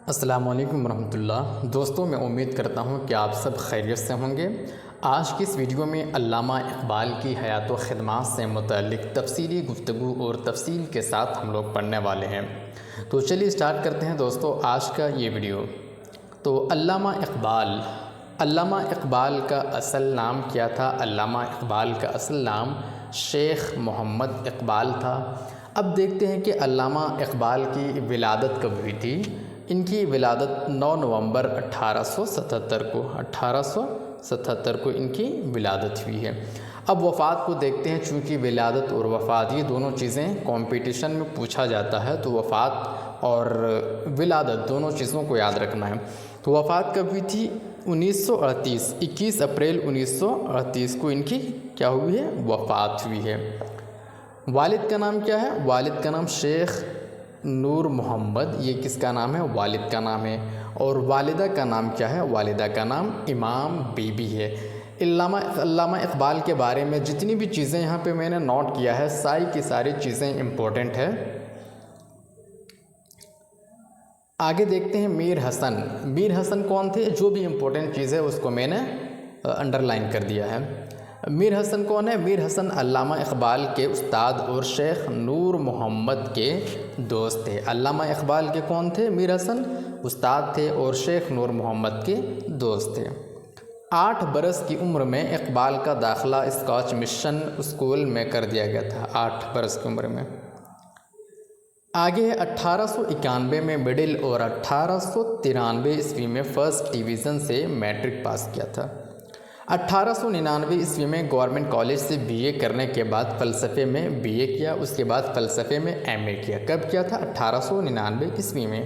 السلام علیکم ورحمۃ اللہ۔ دوستوں، میں امید کرتا ہوں کہ آپ سب خیریت سے ہوں گے۔ آج کی اس ویڈیو میں علامہ اقبال کی حیات و خدمات سے متعلق تفصیلی گفتگو اور تفصیل کے ساتھ ہم لوگ پڑھنے والے ہیں۔ تو چلیے اسٹارٹ کرتے ہیں دوستوں آج کا یہ ویڈیو۔ تو علامہ اقبال کا اصل نام کیا تھا؟ علامہ اقبال کا اصل نام شیخ محمد اقبال تھا۔ اب دیکھتے ہیں کہ علامہ اقبال کی ولادت کب ہوئی تھی۔ ان کی ولادت 9 نومبر 1877 کو ان کی ولادت ہوئی ہے۔ اب وفات کو دیکھتے ہیں، چونکہ ولادت اور وفات یہ دونوں چیزیں کمپٹیشن میں پوچھا جاتا ہے، تو وفات اور ولادت دونوں چیزوں کو یاد رکھنا ہے۔ تو وفات کب ہوئی تھی؟ 1938 21 اپریل 1938 کو ان کی کیا ہوئی ہے؟ وفات ہوئی ہے۔ والد کا نام کیا ہے؟ والد کا نام شیخ نور محمد، یہ کس کا نام ہے؟ والد کا نام ہے۔ اور والدہ کا نام کیا ہے؟ والدہ کا نام امام بی بی ہے۔ علامہ اقبال کے بارے میں جتنی بھی چیزیں یہاں پہ میں نے نوٹ کیا ہے، ساری کی ساری چیزیں امپورٹنٹ ہے۔ آگے دیکھتے ہیں میر حسن کون تھے؟ جو بھی امپورٹنٹ چیز ہے اس کو میں نے انڈر لائن کر دیا ہے۔ میر حسن کون ہے؟ میر حسن علامہ اقبال کے استاد اور شیخ نور محمد کے دوست تھے۔ علامہ اقبال کے کون تھے؟ میر حسن استاد تھے اور شیخ نور محمد کے دوست تھے۔ 8 برس کی عمر میں اقبال کا داخلہ اسکاچ مشن اسکول میں کر دیا گیا تھا۔ 8 برس کی عمر میں۔ آگے ہے 1891 میں مڈل اور 1893 عیسوی میں فرسٹ ڈویژن سے میٹرک پاس کیا تھا۔ 1899 عیسوی میں گورنمنٹ کالج سے بی اے کرنے کے بعد فلسفے میں بی اے کیا، اس کے بعد فلسفے میں ایم اے کیا۔ کب کیا تھا؟ 1899 عیسوی میں۔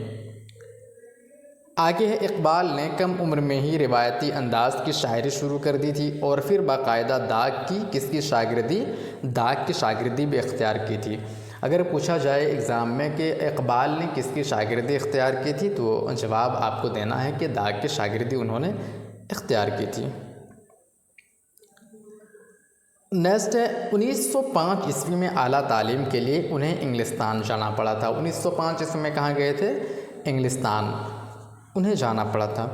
آگے ہے اقبال نے کم عمر میں ہی روایتی انداز کی شاعری شروع کر دی تھی اور پھر باقاعدہ داغ کی شاگردی بھی اختیار کی تھی۔ اگر پوچھا جائے ایگزام میں کہ اقبال نے کس کی شاگردی اختیار کی تھی، تو جواب آپ کو دینا ہے کہ داغ کی شاگردی انہوں نے اختیار کی تھی۔ نیکسٹ ہے 1905 عیسوی میں اعلیٰ تعلیم کے لیے انہیں انگلستان جانا پڑا تھا۔ 1905 عیسوی میں کہاں گئے تھے؟ انگلستان انہیں جانا پڑا تھا۔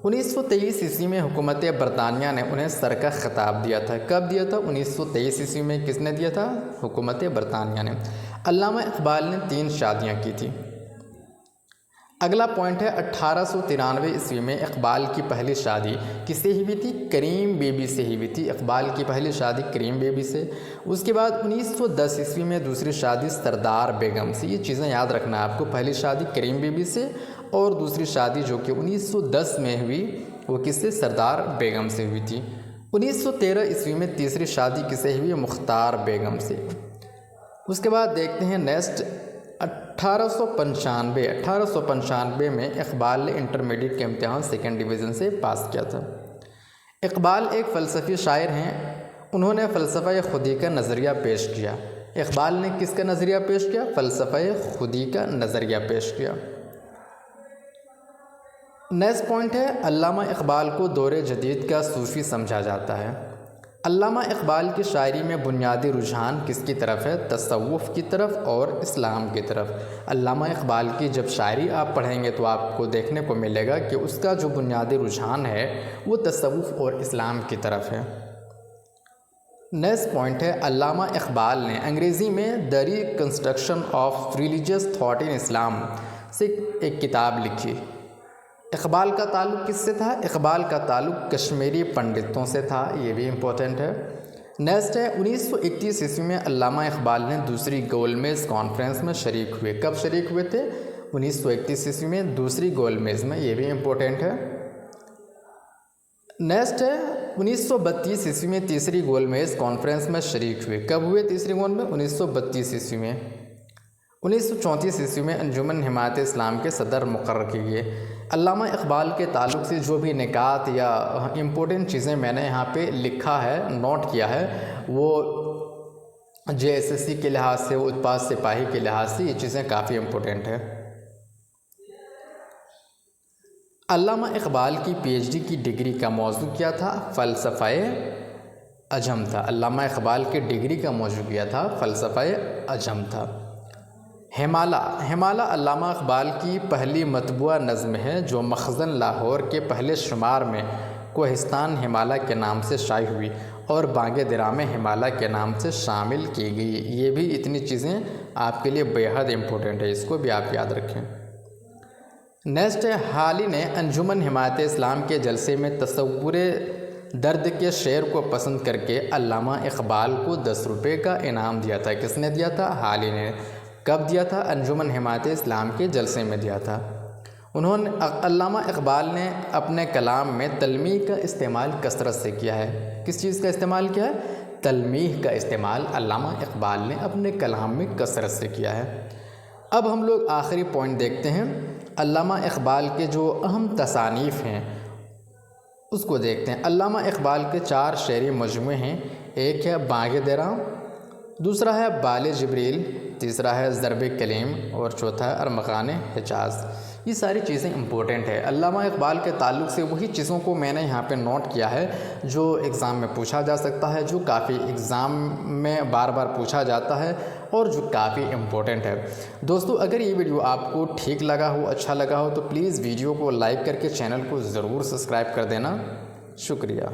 1923 عیسوی میں حکومت برطانیہ نے انہیں سر کا خطاب دیا تھا۔ کب دیا تھا؟ 1923 عیسوی میں کس نے دیا تھا؟ حکومت برطانیہ نے۔ علامہ اقبال نے 3 شادیاں کی تھی۔ اگلا پوائنٹ ہے 1893 عیسوی میں اقبال کی پہلی شادی کس سے ہوئی تھی؟ کریم بی بی سے ہوئی تھی۔ اقبال کی پہلی شادی کریم بی بی سے۔ اس کے بعد 1910 عیسوی میں دوسری شادی سردار بیگم سے۔ یہ چیزیں یاد رکھنا ہے آپ کو، پہلی شادی کریم بی بی سے اور دوسری شادی جو کہ 1910 میں ہوئی وہ کس سے؟ سردار بیگم سے ہوئی تھی۔ 1913 عیسوی میں تیسری شادی کس سے ہوئی؟ مختار بیگم سے۔ اس کے بعد دیکھتے ہیں نیکسٹ 1895 میں اقبال نے انٹرمیڈیٹ کے امتحان 2nd ڈویژن سے پاس کیا تھا۔ اقبال ایک فلسفی شاعر ہیں۔ انہوں نے فلسفہ خودی کا نظریہ پیش کیا۔ اقبال نے کس کا نظریہ پیش کیا؟ فلسفہ خودی کا نظریہ پیش کیا۔ نیکسٹ پوائنٹ ہے علامہ اقبال کو دور جدید کا صوفی سمجھا جاتا ہے۔ علامہ اقبال کی شاعری میں بنیادی رجحان کس کی طرف ہے؟ تصوف کی طرف اور اسلام کی طرف۔ علامہ اقبال کی جب شاعری آپ پڑھیں گے تو آپ کو دیکھنے کو ملے گا کہ اس کا جو بنیادی رجحان ہے وہ تصوف اور اسلام کی طرف ہے۔ نیکسٹ پوائنٹ ہے علامہ اقبال نے انگریزی میں the reconstruction of religious thought in Islam سے ایک کتاب لکھی۔ اقبال کا تعلق کس سے تھا؟ اقبال کا تعلق کشمیری پنڈتوں سے تھا، یہ بھی امپورٹنٹ ہے۔ نیکسٹ ہے 1931 عیسوی میں علامہ اقبال نے دوسری گول میز کانفرنس میں شریک ہوئے۔ کب شریک ہوئے تھے؟ 1931 عیسوی میں دوسری گول میز میں، یہ بھی امپورٹنٹ ہے۔ نیکسٹ ہے 1932 عیسوی میں تیسری گول میز کانفرنس میں شریک ہوئے۔ کب ہوئے تیسری گول میں؟ 1932 عیسوی میں۔ 1934 عیسوی میں انجمن حمایت اسلام کے صدر مقرر کیے گئے۔ علامہ اقبال کے تعلق سے جو بھی نکات یا امپورٹنٹ چیزیں میں نے یہاں پہ لکھا ہے، نوٹ کیا ہے، وہ JSSC کے لحاظ سے، اتپاد سپاہی کے لحاظ سے یہ چیزیں کافی امپورٹنٹ ہے۔ علامہ اقبال کی PhD کی ڈگری کا موضوع کیا تھا؟ فلسفہ عجم تھا۔ علامہ اقبال کے ڈگری کا موضوع کیا تھا؟ فلسفہ عجم تھا۔ ہمالہ علامہ اقبال کی پہلی مطبوعہ نظم ہے جو مخزن لاہور کے پہلے شمار میں کوہستان ہمالہ کے نام سے شائع ہوئی اور بانگ درام ہمالہ کے نام سے شامل کی گئی۔ یہ بھی اتنی چیزیں آپ کے لیے بے حد امپورٹنٹ ہے، اس کو بھی آپ یاد رکھیں۔ نیکسٹ ہے، حال ہی نے انجمن حمایت اسلام کے جلسے میں تصور درد کے شعر کو پسند کر کے علامہ اقبال کو 10 روپے کا انعام دیا تھا۔ کس نے دیا تھا؟ حال ہی نے۔ کب دیا تھا؟ انجمن حمایت اسلام کے جلسے میں دیا تھا۔ علامہ اقبال نے اپنے کلام میں تلمیح کا استعمال کثرت سے کیا ہے۔ کس چیز کا استعمال کیا ہے؟ تلمیح کا استعمال علامہ اقبال نے اپنے کلام میں کثرت سے کیا ہے۔ اب ہم لوگ آخری پوائنٹ دیکھتے ہیں، علامہ اقبال کے جو اہم تصانیف ہیں اس کو دیکھتے ہیں۔ علامہ اقبال کے 4 شعری مجموعے ہیں، ایک ہے بانگ درام، دوسرا ہے بال جبریل، تیسرا ہے ضرب کلیم اور چوتھا ہے ارمغان حجاز۔ یہ ساری چیزیں امپورٹنٹ ہے۔ علامہ اقبال کے تعلق سے وہی چیزوں کو میں نے یہاں پہ نوٹ کیا ہے جو ایگزام میں پوچھا جا سکتا ہے، جو کافی ایگزام میں بار بار پوچھا جاتا ہے اور جو کافی امپورٹنٹ ہے۔ دوستو، اگر یہ ویڈیو آپ کو ٹھیک لگا ہو، اچھا لگا ہو تو پلیز ویڈیو کو لائک کر کے چینل کو ضرور سبسکرائب کر دینا۔ شکریہ۔